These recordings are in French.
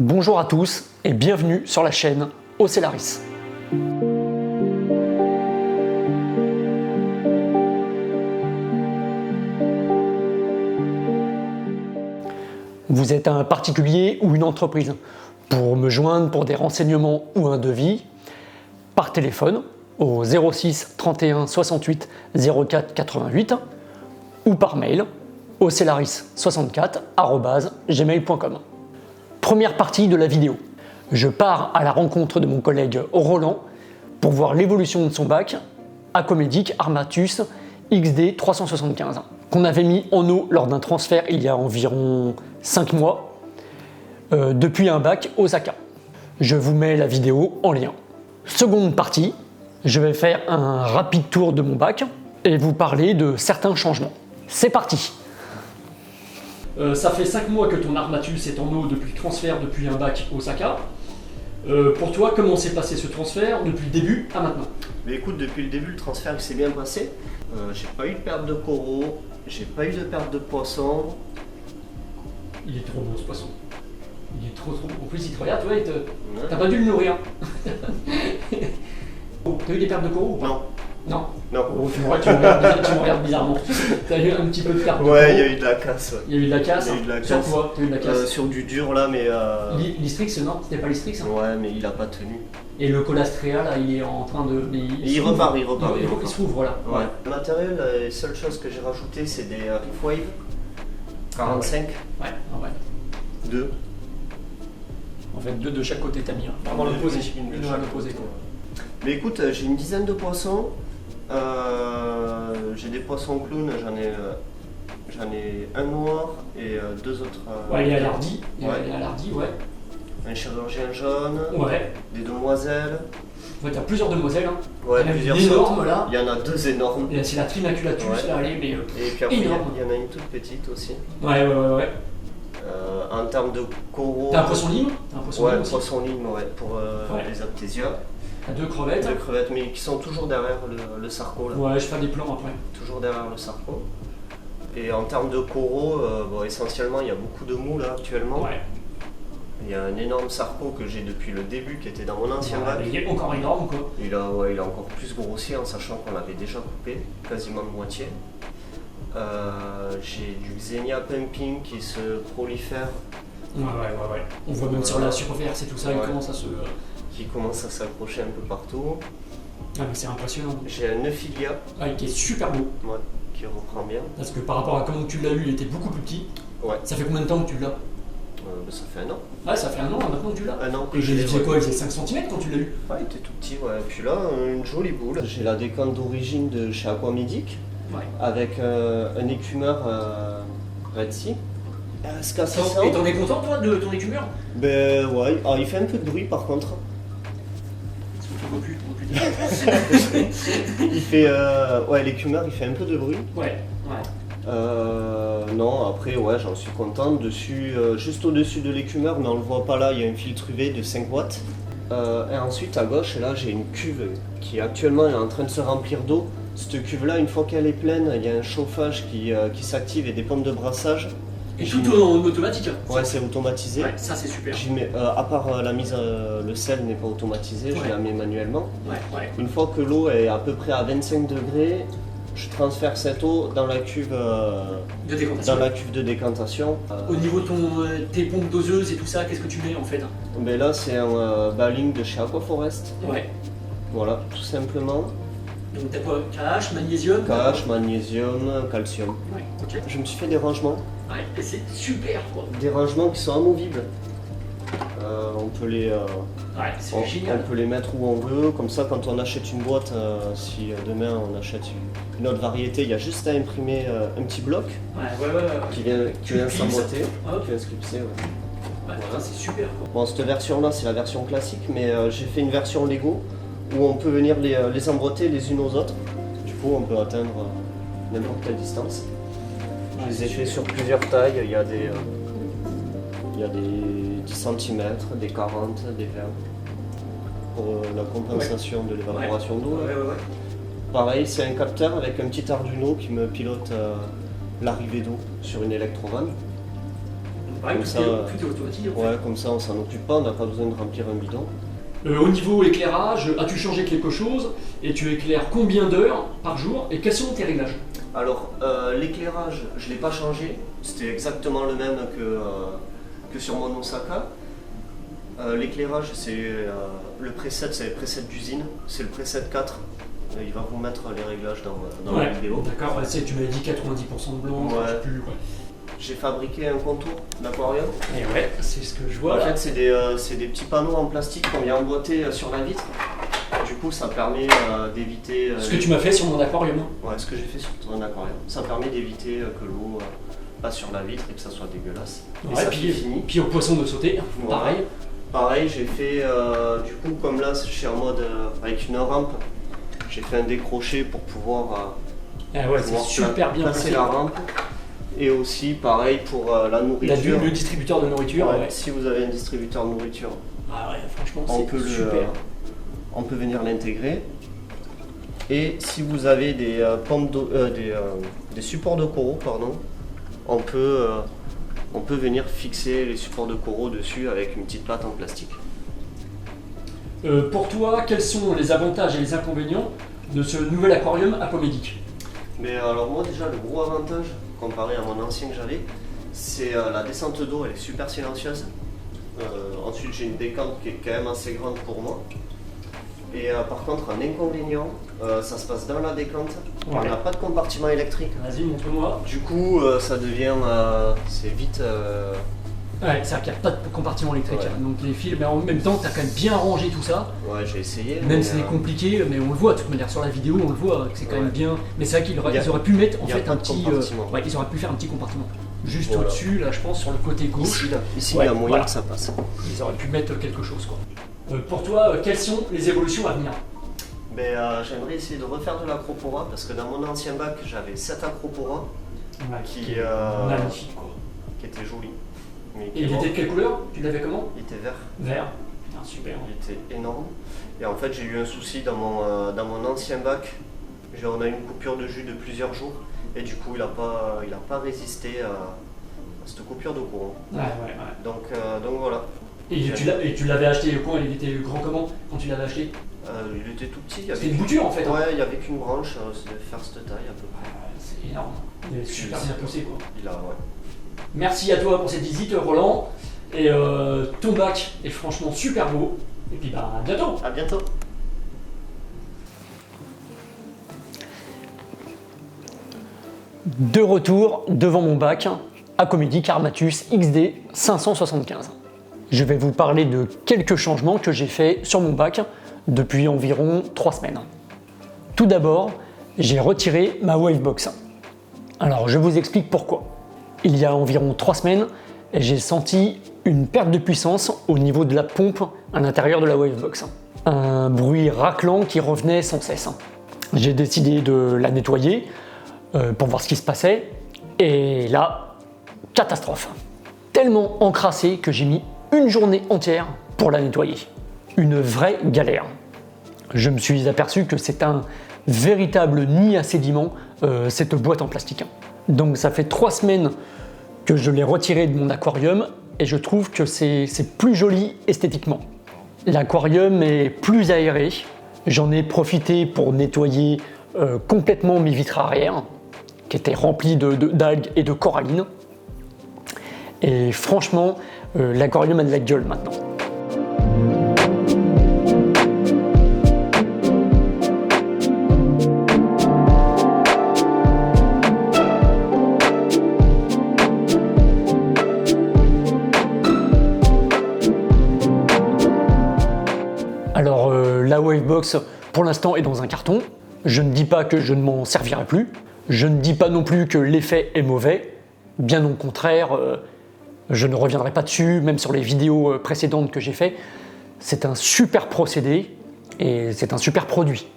Bonjour à tous et bienvenue sur la chaîne Ocellaris. Vous êtes un particulier ou une entreprise. Pour me joindre pour des renseignements ou un devis, par téléphone au 06 31 68 04 88 ou par mail ocellaris64@gmail.com. Première partie de la vidéo. Je pars à la rencontre de mon collègue Roland pour voir l'évolution de son bac Acomédic Armatus XD 375 qu'on avait mis en eau lors d'un transfert il y a environ 5 mois depuis un bac Osaka. Je vous mets la vidéo en lien. Seconde partie, je vais faire un rapide tour de mon bac et vous parler de certains changements. C'est parti! Ça fait 5 mois que ton Armatus est en eau depuis le transfert depuis un bac Osaka. Pour toi, comment s'est passé ce transfert depuis le début à maintenant? Mais écoute, depuis le début, le transfert il s'est bien passé. J'ai pas eu de perte de coraux, j'ai pas eu de perte de poisson. Il est trop beau ce poisson. Il est trop beau. En plus, il te regarde, tu vois, t'as pas dû le nourrir. T'as eu des pertes de coraux ou pas? Non. Non. Non. Oh, tu me regardes bizarrement. T'as eu un petit peu de perte de coraux. Ouais, il y a eu de la casse. Ouais. Il y a eu de la casse. Il y a eu de la Sur casse. quoi t'as eu de la casse? Sur du dur là, mais. L'Istrix, non? C'était pas l'Istrix, hein? Ouais, mais il a pas tenu. Et le Colastrea, là, il est en train de. Il repart. Il se rouvre, voilà. Ouais. Le matériel, les seules choses que j'ai rajoutées, c'est des Reefwave 45. Ouais, ouais. 2. En fait, deux de chaque côté, t'as mis. Hein. Vraiment l'opposé. Une à l'opposé, quoi. Mais écoute, j'ai une dizaine de poissons. J'ai des poissons clowns, j'en ai un noir et deux autres. Ouais, il est à l'hardi. Ouais. Il est à l'hardi, ouais. Un chirurgien jaune. Ouais. Des demoiselles. En fait, il y a plusieurs demoiselles. Hein. Ouais, il y en a plusieurs une énorme sortes. là. Il y en a deux énormes. Et c'est la Trinaculatus, Ouais. là, elle est mais, Et puis après, il y énorme. en a une toute petite aussi. Ouais. En termes de coraux. T'as un poisson lime? Ouais, poisson lime, ouais, pour les aptésias. T'as deux crevettes. Deux crevettes, mais qui sont toujours derrière le sarco. Là. Ouais, je fais des plans après. Toujours derrière le sarco. Et en termes de coraux, bon, essentiellement, il y a beaucoup de mous là actuellement. Ouais. Il y a un énorme sarco que j'ai depuis le début qui était dans mon ancien bac. Il est encore énorme, quoi. Il a encore plus grossi en sachant qu'on l'avait déjà coupé, quasiment de moitié. J'ai du Xenia pumping qui se prolifère. Ouais. On voit même sur la surverse et tout ça, il commence à se. Qui commence à s'accrocher un peu partout. Ah, mais c'est impressionnant. J'ai un Euphilia. Qui est super beau. Ouais, qui reprend bien. Parce que par rapport à comment tu l'as eu, il était beaucoup plus petit. Ouais. Ça fait combien de temps que tu l'as? Ça fait un an. Ouais, ça fait un an maintenant que tu l'as. Un an. Et il faisait quoi? Il faisait 5 cm quand tu l'as eu? Ouais, il était tout petit, ouais. Et puis là, une jolie boule. J'ai la décante d'origine de chez Aquamédic. Ouais. Avec un écumeur Red Sea. Et t'en es content toi de ton écumeur? Ben ouais, il fait un peu de bruit par contre. Il fait l'écumeur il fait un peu de bruit. Ouais. Non, après ouais, j'en suis content. Dessus, juste au-dessus de l'écumeur, mais on le voit pas là, il y a un filtre UV de 5 watts. Et ensuite à gauche, là j'ai une cuve qui actuellement est en train de se remplir d'eau. Cette cuve là, une fois qu'elle est pleine, il y a un chauffage qui s'active et des pompes de brassage. Et tout en automatique? Ouais, c'est automatisé. Ouais, ça c'est super. À part la mise, le sel n'est pas automatisé, je la mets manuellement. Ouais. Une fois que l'eau est à peu près à 25 degrés, je transfère cette eau dans la cuve de décantation. Au niveau de tes pompes doseuses et tout ça, qu'est-ce que tu mets en fait? Ben là, c'est un Baling de chez Aquaforest. Ouais. Voilà, tout simplement. Donc t'as quoi? KH, magnésium? KH, magnésium, calcium. Ouais, ok. Je me suis fait des rangements. Ouais, et c'est super quoi. Des rangements qui sont amovibles. On peut les mettre où on veut, comme ça quand on achète une boîte, si demain on achète une autre variété, il y a juste à imprimer un petit bloc qui vient s'emboîter, qui vient se clipser. Ouais, voilà. C'est super quoi. Bon, cette version là c'est la version classique, mais j'ai fait une version Lego où on peut venir les emboîter les unes aux autres. Du coup on peut atteindre n'importe quelle distance. Je les ai fait sur plusieurs tailles, il y a des 10 cm, des 40, des 20 pour la compensation de l'évaporation d'eau. Ouais. Pareil, c'est un capteur avec un petit Arduino qui me pilote l'arrivée d'eau sur une électrovanne. Ouais, Comme tout, ça, tout est automatique. En fait. Ouais, comme ça on s'en occupe pas, on n'a pas besoin de remplir un bidon. Au niveau éclairage, as-tu changé quelque chose et tu éclaires combien d'heures par jour et quels sont tes réglages? Alors, l'éclairage, je ne l'ai pas changé, c'était exactement le même que sur mon Osaka. L'éclairage, c'est le preset, c'est le preset d'usine, c'est le preset 4. Il va vous mettre les réglages dans la vidéo. D'accord, tu m'avais dit 90% de blanc, je sais plus. Ouais. J'ai fabriqué un contour d'aquarium. Et ouais, c'est ce que je vois. En fait, c'est des petits panneaux en plastique qu'on vient emboîter sur la vitre. Du coup, ça permet d'éviter. Ce que tu m'as fait sur mon aquarium. Ouais, ce que j'ai fait sur ton aquarium. Ça permet d'éviter que l'eau passe sur la vitre et que ça soit dégueulasse. Ouais, et ça puis, fini. Puis aux poissons de sauter, pareil. Pareil, j'ai fait, du coup, comme là, je suis en mode avec une rampe, j'ai fait un décroché pour pouvoir, c'est super bien placer la rampe. Et aussi, pareil, pour la nourriture. Le distributeur de nourriture. Ouais, si vous avez un distributeur de nourriture, franchement, c'est super. On peut venir l'intégrer. Et si vous avez des supports de coraux, pardon, on peut venir fixer les supports de coraux dessus avec une petite plate en plastique. Pour toi, quels sont les avantages et les inconvénients de ce nouvel aquarium aquamédic? Mais alors moi déjà, le gros avantage, comparé à mon ancien que j'avais, c'est la descente d'eau, elle est super silencieuse. Ensuite j'ai une décante qui est quand même assez grande pour moi. Et par contre, un inconvénient, ça se passe dans la décante. Ouais. On n'a pas de compartiment électrique. Vas-y, montre-moi. Du coup, ça devient. C'est vite. Ouais, c'est vrai qu'il n'y a pas de compartiment électrique. Ouais. Donc les fils, mais en même temps, tu as quand même bien rangé tout ça. Ouais, j'ai essayé. Même si c'est compliqué, mais on le voit de toute manière sur la vidéo, on le voit que c'est quand même bien. Mais c'est vrai qu'ils auraient pu mettre en fait un petit. Ils auraient pu faire un petit compartiment. Juste au-dessus, là, je pense, sur le côté gauche. Ici il y a moyen que ça passe. Ils auraient pu mettre quelque chose, quoi. Pour toi, quelles sont les évolutions à venir? J'aimerais essayer de refaire de l'acropora parce que dans mon ancien bac j'avais 7 acropora qui magnifique, quoi. Qui étaient jolis. Et il était de quelle couleur? Tu l'avais comment? Il était vert. Vert. Ah, super. Il était énorme. Et en fait j'ai eu un souci dans mon ancien bac. On a eu une coupure de jus de plusieurs jours et du coup il n'a pas résisté à cette coupure de courant. Donc voilà. Et tu l'avais acheté quand? Il était grand comment quand tu l'avais acheté? Il était tout petit. C'était une bouture en fait. Ouais, il n'y avait qu'une branche, c'est de faire cette taille à peu près. C'est énorme. Il est super bien poussé quoi. Merci à toi pour cette visite Roland. Et ton bac est franchement super beau. Et puis à bientôt. À bientôt. De retour devant mon bac Aquamédic Armatus XD 575. Je vais vous parler de quelques changements que j'ai fait sur mon bac depuis environ 3 semaines. Tout d'abord, j'ai retiré ma Wavebox. Alors je vous explique pourquoi. Il y a environ 3 semaines, j'ai senti une perte de puissance au niveau de la pompe à l'intérieur de la Wavebox. Un bruit raclant qui revenait sans cesse. J'ai décidé de la nettoyer pour voir ce qui se passait. Et là, catastrophe. Tellement encrassé que j'ai mis une journée entière pour la nettoyer. Une vraie galère. Je me suis aperçu que c'est un véritable nid à sédiments, cette boîte en plastique. Donc ça fait 3 semaines que je l'ai retirée de mon aquarium et je trouve que c'est plus joli esthétiquement. L'aquarium est plus aéré. J'en ai profité pour nettoyer complètement mes vitres arrière, qui étaient remplies d'algues et de corallines. Et franchement, l'aquarium a de la gueule maintenant. Alors la Wavebox pour l'instant est dans un carton. Je ne dis pas que je ne m'en servirai plus. Je ne dis pas non plus que l'effet est mauvais. Bien au contraire, je ne reviendrai pas dessus, même sur les vidéos précédentes que j'ai fait. C'est un super procédé et c'est un super produit.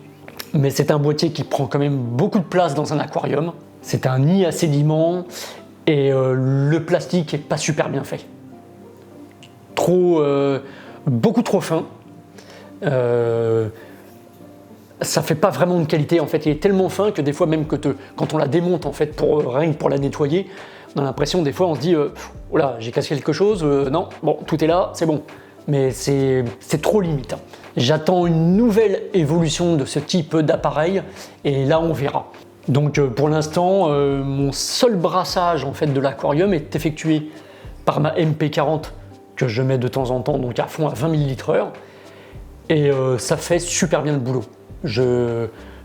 Mais c'est un boîtier qui prend quand même beaucoup de place dans un aquarium. C'est un nid à sédiments et le plastique n'est pas super bien fait. Beaucoup trop fin. Ça fait pas vraiment de qualité en fait. Il est tellement fin que des fois même quand on la démonte en fait rien que pour la nettoyer, On a l'impression des fois on se dit oh là, j'ai cassé quelque chose, non, bon, tout est là, c'est bon. Mais c'est trop limite. J'attends une nouvelle évolution de ce type d'appareil et là on verra. Donc pour l'instant, mon seul brassage en fait de l'aquarium est effectué par ma MP40 que je mets de temps en temps donc à fond à 20 ml/h et ça fait super bien le boulot.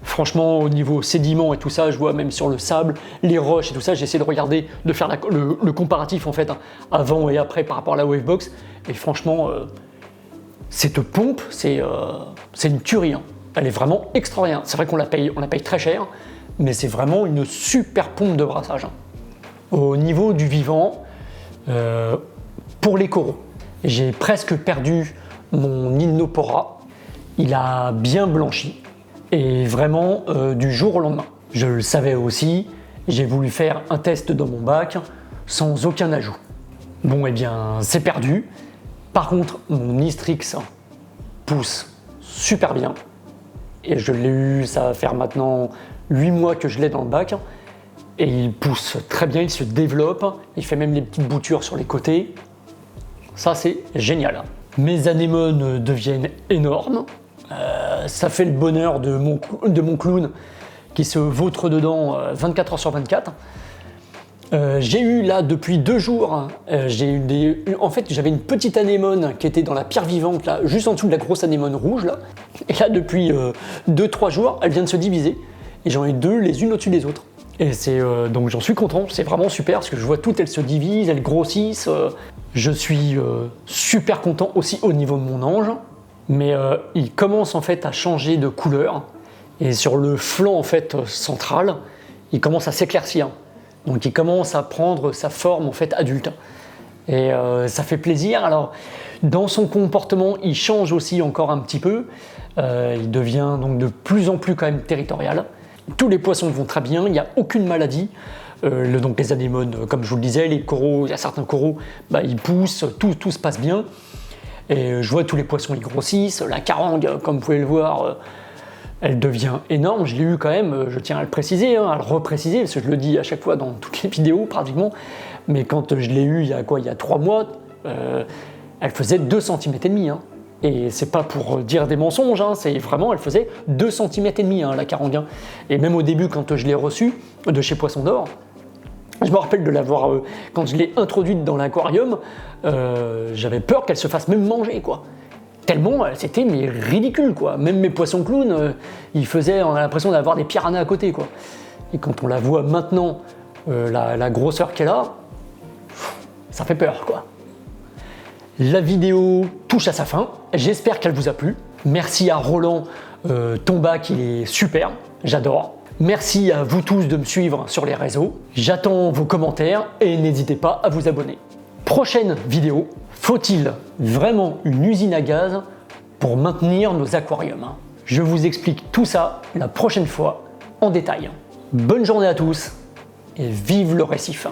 Franchement, au niveau sédiments et tout ça, je vois même sur le sable, les roches et tout ça, j'essaie de regarder, de faire le comparatif en fait, hein, avant et après par rapport à la Wavebox. Et franchement, cette pompe, c'est une tuerie. Hein. Elle est vraiment extraordinaire. C'est vrai qu'on la paye très cher, mais c'est vraiment une super pompe de brassage. Hein. Au niveau du vivant, pour les coraux, j'ai presque perdu mon Innopora. Il a bien blanchi. Et vraiment du jour au lendemain. Je le savais aussi, j'ai voulu faire un test dans mon bac sans aucun ajout. Bon, eh bien, c'est perdu. Par contre, mon Istrix pousse super bien. Et je l'ai eu, ça va faire maintenant 8 mois que je l'ai dans le bac. Et il pousse très bien, il se développe, il fait même les petites boutures sur les côtés. Ça, c'est génial. Mes anémones deviennent énormes. Ça fait le bonheur de mon clown qui se vautre dedans 24 heures sur 24. J'ai eu là depuis 2 jours, en fait j'avais une petite anémone qui était dans la pierre vivante là, juste en dessous de la grosse anémone rouge là. Et là depuis 2-3 jours, elle vient de se diviser et j'en ai 2 les unes au-dessus des autres. Et donc j'en suis content, c'est vraiment super parce que je vois toutes elles se divisent, elles grossissent. Je suis super content aussi au niveau de mon ange. Mais il commence en fait à changer de couleur et sur le flanc en fait central, il commence à s'éclaircir. Donc il commence à prendre sa forme en fait adulte. Et ça fait plaisir. Alors dans son comportement, il change aussi encore un petit peu. Il devient donc de plus en plus quand même territorial. Tous les poissons vont très bien, il n'y a aucune maladie. Donc les anémones, comme je vous le disais, les coraux, il y a certains coraux, ils poussent, tout se passe bien. Et je vois tous les poissons ils grossissent, la carangue, comme vous pouvez le voir, elle devient énorme. Je l'ai eu quand même, je tiens à le préciser, à le repréciser, parce que je le dis à chaque fois dans toutes les vidéos pratiquement. Mais quand je l'ai eu il y a 3 mois, elle faisait 2 cm et demi. Hein. Et c'est pas pour dire des mensonges, hein, c'est vraiment, elle faisait 2 cm et demi la carangue. Hein. Et même au début, quand je l'ai reçue de chez Poisson d'Or, je me rappelle de l'avoir, quand je l'ai introduite dans l'aquarium, j'avais peur qu'elle se fasse même manger, quoi. Tellement, c'était ridicule, quoi. Même mes poissons clowns, on a l'impression d'avoir des piranhas à côté, quoi. Et quand on la voit maintenant, la grosseur qu'elle a, ça fait peur, quoi. La vidéo touche à sa fin, j'espère qu'elle vous a plu. Merci à Roland, ton bac il est super, j'adore. Merci à vous tous de me suivre sur les réseaux. J'attends vos commentaires et n'hésitez pas à vous abonner. Prochaine vidéo, faut-il vraiment une usine à gaz pour maintenir nos aquariums? Je vous explique tout ça la prochaine fois en détail. Bonne journée à tous et vive le récif!